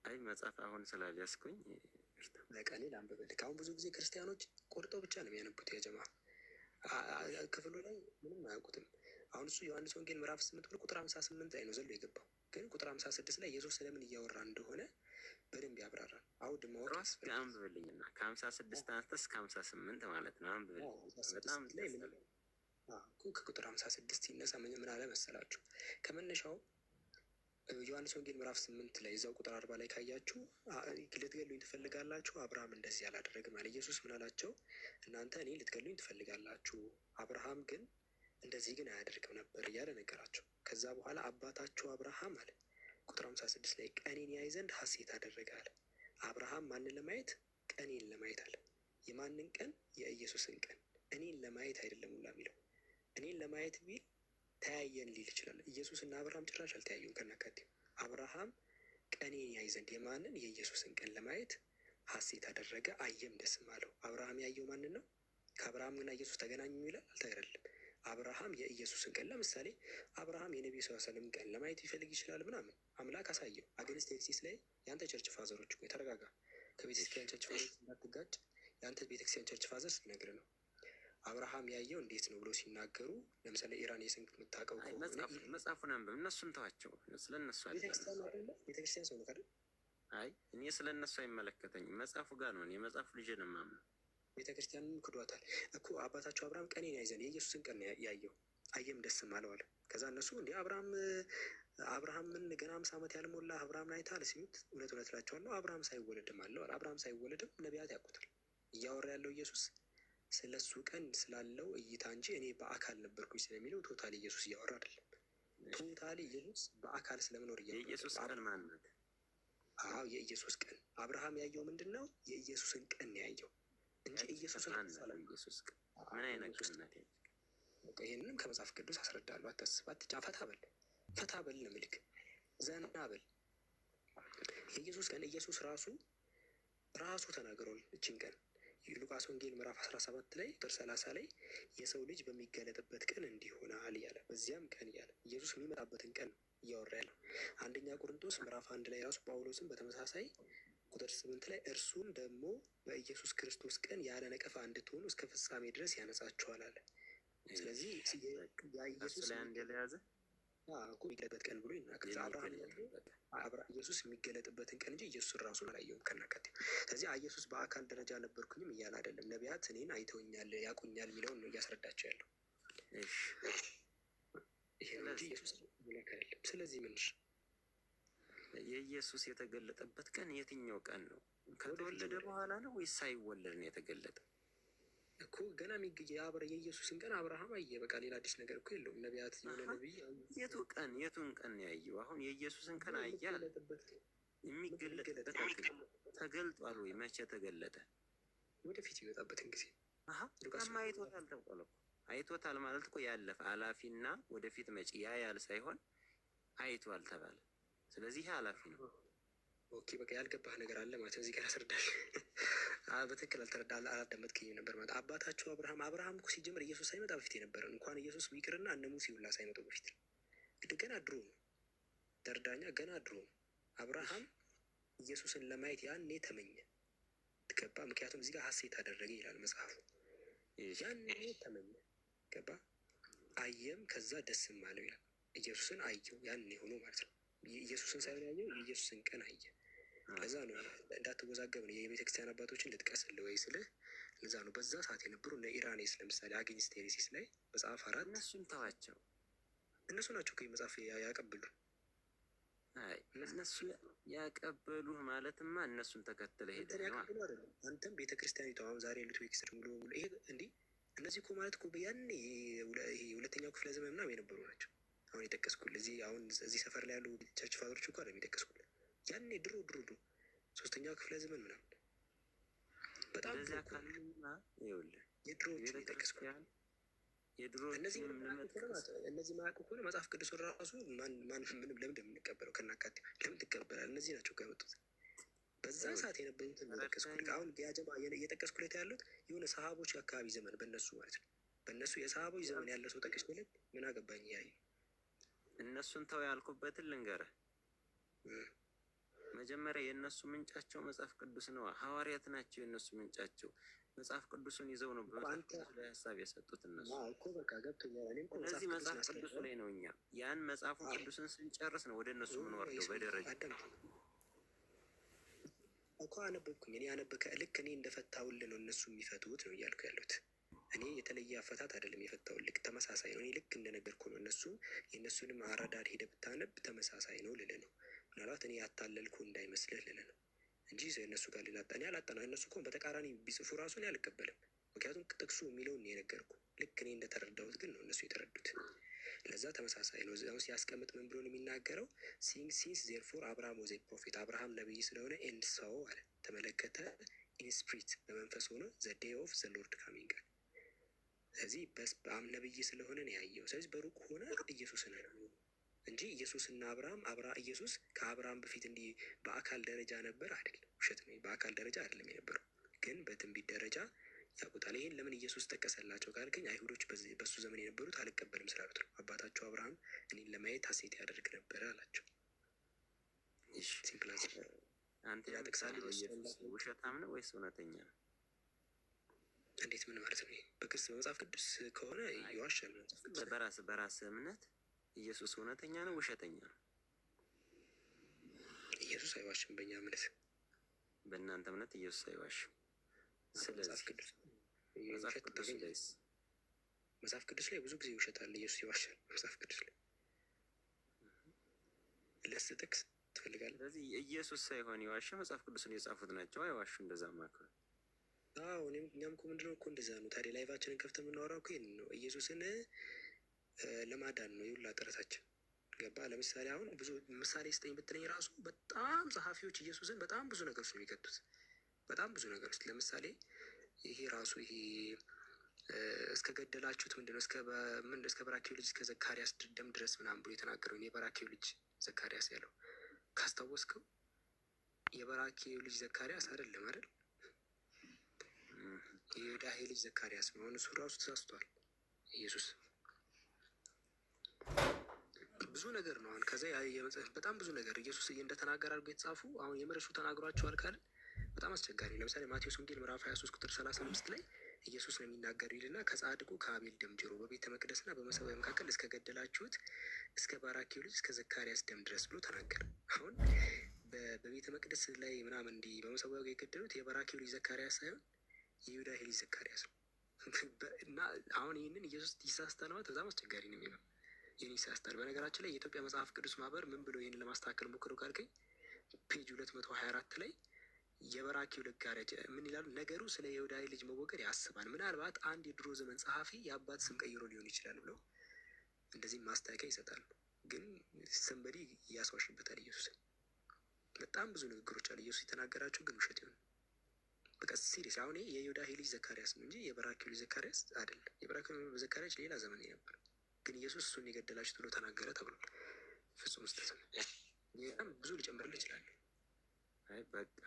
አይ መጽሐፍ አሁን ስላልያዝኩኝ ለቀኔ ላንብብልህ። አሁን ብዙ ጊዜ ክርስቲያኖች ቆርጠው ብቻ ነው የሚያነቡት። የጀማ ክፍሉ ላይ ምንም አያውቁትም። አሁን እሱ ዮሐንስ ወንጌል ምዕራፍ 8 ብሎ ቁጥር 58 ላይ ነው ዘሎ የገባው። ግን ቁጥር 56 ላይ ኢየሱስ ስለምን እያወራ እንደሆነ በደንብ ያብራራል። አውድ ማወቅ አንብብልኝና ከ56 አንስተህ እስከ 58 ማለት ነው አንብብልኝ። በጣም ላይ ከቁጥር 56 ይነሳ ምን አለ መሰላችሁ? ከመነሻው ዮሐንስ ወንጌል ምዕራፍ 8 ላይ እዛው ቁጥር 40 ላይ ካያችሁ ልትገሉኝ ትፈልጋላችሁ፣ አብርሃም እንደዚህ አላደረግም አለ። ኢየሱስ ምን አላቸው? እናንተ እኔ ልትገሉኝ ትፈልጋላችሁ፣ አብርሃም ግን እንደዚህ ግን አያደርግም ነበር እያለ ነገራቸው። ከዛ በኋላ አባታችሁ አብርሃም አለ ቁጥር 56 ላይ ቀኔን ያይ ዘንድ ሐሴት አደረገ አለ። አብርሃም ማንን ለማየት? ቀኔን ለማየት አለ። የማንን ቀን? የኢየሱስን ቀን። እኔን ለማየት አይደለም ሁላ የሚለው። እኔን ለማየት ቢል ተያየን ሊል ይችላል። ኢየሱስ እና አብርሃም ጭራሽ አልተያዩም ከናካቴው። አብርሃም ቀኔን ያይ ዘንድ የማንን? የኢየሱስን ቀን ለማየት ሐሴት አደረገ፣ አየም ደስም አለው። አብርሃም ያየው ማንን ነው? ከአብርሃም ግና ኢየሱስ ተገናኙ ይላል? አልተገናኘም። አብርሃም የኢየሱስን ቀን ለምሳሌ አብርሃም የነቢዩ ሰለላሁ ቀን ለማየት ይፈልግ ይችላል ምናምን አምላክ አሳየው። አገንስት ቴክሲስ ላይ የአንተ ቸርች ፋዘሮች እኮ የተረጋጋ ከቤተክርስቲያን ቸርች ፋዘር እንዳትጋጭ የአንተ ቤተክርስቲያን ቸርች ፋዘር ሲነግር ነው። አብርሃም ያየው እንዴት ነው ብሎ ሲናገሩ ለምሳሌ ኢራን የስንት የምታውቀው መጽሐፉን አንብብ። እነሱን ተዋቸው፣ ስለ እነሱ ቤተክርስቲያን ሰው ነው አይደል? አይ እኔ ስለ እነሱ አይመለከተኝም። መጽሐፉ ጋር ነው። የመጽሐፉ ልጅ ነው የማምነው። ቤተክርስቲያንም ክዷታል እኮ። አባታቸው አብርሃም ቀኔን ያይ ዘንድ የኢየሱስን ቀን ያየው አየም ደስም አለው አለ። ከዛ እነሱ እንዲህ አብርሃምን ገና 50 ዓመት ያልሞላ አብርሃምን አይተሃል ሲሉት እውነት እውነት እላቸዋለሁ አብርሃም ሳይወለድም አለው። አብርሃም ሳይወለድም ነቢያት ያውቁታል። እያወራ ያለው ኢየሱስ ስለ እሱ ቀን ስላለው እይታ እንጂ እኔ በአካል ነበርኩኝ ስለሚለው ቶታሊ ኢየሱስ እያወራ አይደለም። ቶታሊ ኢየሱስ በአካል ስለመኖር የኢየሱስ ቀን ማንነት? አዎ የኢየሱስ ቀን። አብርሃም ያየው ምንድን ነው? የኢየሱስን ቀን ያየው እንጂ ኢየሱስን ኢየሱስ ምን አይነት ቀንነት? ይህንንም ከመጽሐፍ ቅዱስ አስረዳለሁ። አታስብ፣ ፈታ በል ፈታ በል ነው ምልክ ዘና በል። የኢየሱስ ቀን ኢየሱስ ራሱ ተናግሯል። እችን ቀን ሉቃስ ወንጌል ምዕራፍ 17 ላይ ቁጥር 30 ላይ የሰው ልጅ በሚገለጥበት ቀን እንዲሆናል እያለ በዚያም ቀን እያለ ኢየሱስ የሚመጣበትን ቀን እያወራ ያለው። አንደኛ ቆሮንቶስ ምዕራፍ 1 ላይ ራሱ ጳውሎስም በተመሳሳይ ቁጥር 8 ላይ እርሱም ደግሞ በኢየሱስ ክርስቶስ ቀን ያለ ነቀፋ እንድትሆኑ እስከ ፍጻሜ ድረስ ያነጻችኋል አለ። ስለዚህ ኢየሱስ የሚገለጥበት ቀን ብሎ ይናገራል። ኢየሱስ የሚገለጥበትን ቀን እንጂ ኢየሱስን ራሱን አላየውም ከናካቴው። ስለዚህ ኢየሱስ በአካል ደረጃ ነበርኩኝም እያለ አይደለም። ነቢያት እኔን አይተውኛል ያቁኛል የሚለውን ነው እያስረዳቸው ያለው። ይሄ እንጂ ኢየሱስ አይደለም። ስለዚህ ምንሽ የኢየሱስ የተገለጠበት ቀን የትኛው ቀን ነው? ከተወለደ በኋላ ነው ወይስ ሳይወለድ ነው የተገለጠ? እኮ ገና የኢየሱስን ቀን አብርሃም አየ። በቃ ሌላ አዲስ ነገር እኮ የለውም። ነቢያት የሆነ ነቢይ የቱን ቀን ያየው? አሁን የኢየሱስን ቀን አየ። የሚገለጥበት ተገልጧል ወይ? መቼ ተገለጠ? ወደፊት ይወጣበትን ጊዜ አይቶታል ተብሏል እኮ። አይቶታል ማለት እኮ ያለፈ አላፊና ወደፊት መጪ ያያል ሳይሆን አይቷል ተባለ። ስለዚህ ይሄ አላፊ ነው። ኦኬ በቃ ያልገባህ ነገር አለ ማለት ነው። እዚህ ጋር አስረዳል። በትክክል አላዳመጥከኝም ነበር ማለት። አባታቸው አብርሃም እኮ ሲጀምር ኢየሱስ ሳይመጣ በፊት የነበረ እንኳን ኢየሱስ ይቅርና እነ ሙሴ ሁላ ሳይመጡ በፊት ነው። ገና ድሮ ነው። ደርዳኛ ገና ድሮ ነው። አብርሃም ኢየሱስን ለማየት ያኔ ተመኘ። ገባ? ምክንያቱም እዚህ ጋር ሐሴት አደረገ ይላል መጽሐፉ። ያኔ ተመኘ። ገባ? አየም ከዛ ደስም አለው ይላል። ኢየሱስን አየው ያኔ ሆኖ ማለት ነው። ኢየሱስን ሳይሆን ያየው የኢየሱስን ቀን አየ። ለዛ ነው እንዳትወዛገብ ነው የቤተክርስቲያን አባቶችን ልጥቀስልህ ወይ ስልህ ለዛ ነው። በዛ ሰዓት የነበሩ እነ ኢራኔስ ለምሳሌ አግኝስት ቴሬሲስ ላይ መጽሐፍ 4 እነሱን ተዋቸው። እነሱ ናቸው ከዚህ መጽሐፍ ያቀብሉ። እነሱ ያቀበሉ ማለትማ እነሱን ተከትለ ሄደ ያቀብሉ አይደለም። አንተም ቤተክርስቲያኒቷ አሁን ዛሬ ያሉት ቤተክርስቲያን ሙሉ ይሄ እንዲህ እነዚህ እኮ ማለት እኮ ያኔ ይሄ ሁለተኛው ክፍለ ዘመን ምናምን የነበሩ ናቸው። አሁን የጠቀስኩልህ እዚህ ሰፈር ላይ ያሉ ቸርች ፋዘሮች እኮ አይደለም የጠቀስኩልህ። ያኔ ድሮ 3ኛው ክፍለ ዘመን ምናምን በጣም የድሮ የጠቀስኩልህ። እነዚህ ማያውቁ ከሆነ መጽሐፍ ቅዱስ ራሱ ምንም ለምን የምንቀበለው ከናካቴ ለምን ትቀበላል? እነዚህ ናቸው ከመጡት በዛ ሰዓት የነበሩትን ጠቀስኩልህ። አሁን ያጀማ እየጠቀስኩለት ያሉት የሆነ ሰሃቦች አካባቢ ዘመን በእነሱ ማለት ነው። በእነሱ የሰሃቦች ዘመን ያለ ሰው ጠቀስኩለት። ምን አገባኝ ያዩ እነሱን ተው ያልኩበትን ልንገርህ። መጀመሪያ የእነሱ ምንጫቸው መጽሐፍ ቅዱስ ነው። ሐዋርያት ናቸው የእነሱ ምንጫቸው። መጽሐፍ ቅዱስን ይዘው ነው በመጽሐፍ ቅዱስ ላይ ሀሳብ የሰጡት እነሱ። ስለዚህ መጽሐፍ ቅዱስ ላይ ነው እኛ ያን መጽሐፉን ቅዱስን ስንጨርስ ነው ወደ እነሱ የምንወርደው በደረጃ እኮ አነበብኩኝ። እኔ ልክ እኔ እንደፈታውልህ ነው እነሱ የሚፈቱት ነው እያልኩ ያሉት። እኔ የተለየ አፈታት አይደለም የፈታውልህ፣ ተመሳሳይ ነው። እኔ ልክ እንደነገርኩ ነው። የእነሱንም አረዳድ ሄደህ ብታነብ ተመሳሳይ ነው ልልህ ነው። ምናልባት እኔ ያታለልኩ እንዳይመስልህ ልልህ ነው እንጂ እነሱ ጋር እኔ አላጠና። እነሱ እኮ በተቃራኒ ቢጽፉ ራሱ እኔ አልቀበልም። ምክንያቱም ጥቅሱ የሚለውን ነው የነገርኩ። ልክ እኔ እንደተረዳሁት ግን ነው እነሱ የተረዱት። ለዛ ተመሳሳይ ነው። እዚያው ሲያስቀምጥ ምን ብሎ ነው የሚናገረው? ሲንስ ዜርፎር አብርሃም ወዘ ፕሮፌት፣ አብርሃም ነብይ ስለሆነ ኤንድ ሰው አለ ተመለከተ፣ ኢን ስፕሪት በመንፈስ ሆነ፣ ዘ ዴይ ኦፍ ዘ ሎርድ ካሚንግ አለ። ስለዚህ ነብይ ስለሆነ ነው ያየው። ስለዚህ በሩቅ ሆነ ኢየሱስን ነው እንጂ ኢየሱስና ኢየሱስ ከአብርሃም በፊት እንዲህ በአካል ደረጃ ነበር አይደለም። ውሸት ነው። በአካል ደረጃ አይደለም የነበረው፣ ግን በትንቢት ደረጃ ያውቁታል። ይሄን ለምን ኢየሱስ ጠቀሰላቸው ካልከኝ አይሁዶች በሱ ዘመን የነበሩት አልቀበልም ስላሉት ነው። አባታቸው አብርሃም እኔን ለማየት ሐሴት ያደርግ ነበረ አላቸው። ሲምፕል አንተ ያጠቅሳል። ኢየሱስ ውሸታም ነው ወይስ እውነተኛ ነው? እንዴት ምን ማለት ነው? በመጽሐፍ ቅዱስ ከሆነ ይዋሻል። በራስ እምነት ኢየሱስ እውነተኛ ነው ውሸተኛ ነው? ኢየሱስ አይዋሽም። በእኛ እምነት፣ በእናንተ እምነት ኢየሱስ አይዋሽም። ስለዚህ መጽሐፍ ቅዱስ ላይ ብዙ ጊዜ ይውሸታል፣ ኢየሱስ ይዋሻል። መጽሐፍ ቅዱስ ላይ ለስ ጥቅስ ትፈልጋለህ? ስለዚህ ኢየሱስ ሳይሆን የዋሸ መጽሐፍ ቅዱስን የጻፉት ናቸው። አይዋሹ እንደዛ ማክረ እኛም እኮ ምንድነው እኮ እንደዛ ነው። ታዲያ ላይቫችንን ከፍተን የምናወራው እኮ ይህን ነው። ኢየሱስን ለማዳን ነው የሁላ ጥረታችን። ገባ? ለምሳሌ አሁን ብዙ ምሳሌ ስጠኝ ብትለኝ ራሱ በጣም ጸሐፊዎች ኢየሱስን በጣም ብዙ ነገር ውስጥ ነው የሚከቱት። በጣም ብዙ ነገር ውስጥ ለምሳሌ ይሄ ራሱ ይሄ እስከ ገደላችሁት ምንድነው እስከ በራኪው ልጅ እስከ ዘካርያስ ደም ድረስ ምናምን ብሎ የተናገረው የበራኪው ልጅ ዘካርያስ ያለው ካስታወስከው፣ የበራኪው ልጅ ዘካርያስ አይደለም አይደል? የዮዳሄ ልጅ ዘካርያስ ነው። እሱ ራሱ ተሳስቷል። ኢየሱስ ብዙ ነገር ነው። አሁን ከዛ በጣም ብዙ ነገር ኢየሱስ እንደተናገረ አድርጎ የተጻፉ አሁን የምርሱ ተናግሯቸዋል ካለ በጣም አስቸጋሪ። ለምሳሌ ማቴዎስ ወንጌል ምዕራፍ 23 ቁጥር 35 ላይ ኢየሱስ ነው የሚናገሩ ይልና ከጻድቁ ከአቤል ደም ጀምሮ በቤተ መቅደስና በመሰዊያ መካከል እስከ ገደላችሁት እስከ ባራኪው ልጅ እስከ ዘካርያስ ደም ድረስ ብሎ ተናገረ። አሁን በቤተ መቅደስ ላይ ምናምን እንዲህ በመሰዊያው የገደሉት የባራኪው ልጅ ዘካርያስ ሳይሆን የዮዳሄ ልጅ ዘካርያስ ነው። እና አሁን ይህንን ኢየሱስ ይሳስታል ማለት በጣም አስቸጋሪ ነው የሚለው ይህን ይሳስታል። በነገራችን ላይ የኢትዮጵያ መጽሐፍ ቅዱስ ማህበር ምን ብሎ ይህንን ለማስተካከል ሞክሮ ካልከኝ ፔጅ 224 ላይ የበራኪው ልጋረጅ ምን ይላሉ? ነገሩ ስለ የዮዳሄ ልጅ መወገድ ያስባል። ምናልባት አንድ የድሮ ዘመን ጸሐፊ የአባት ስም ቀይሮ ሊሆን ይችላል ብለው እንደዚህም ማስታወቂያ ይሰጣሉ። ግን ሰንበዲ እያስዋሽበታል ኢየሱስ። በጣም ብዙ ንግግሮች አሉ ኢየሱስ የተናገራቸው ግን ውሸት ይሆን። በቃ ሲሪየስ አሁን የዮዳሄ ልጅ ዘካርያስ ነው እንጂ የበራኪው ልጅ ዘካርያስ አይደለም። የበራኪው ዘካርያስ ሌላ ዘመን ነበር። ግን ኢየሱስ እሱን የገደላችሁት ብሎ ተናገረ ተብሏል። ፍጹም ስህተት ነው። በጣም ብዙ ሊጨምርልህ ይችላል። አይ በቃ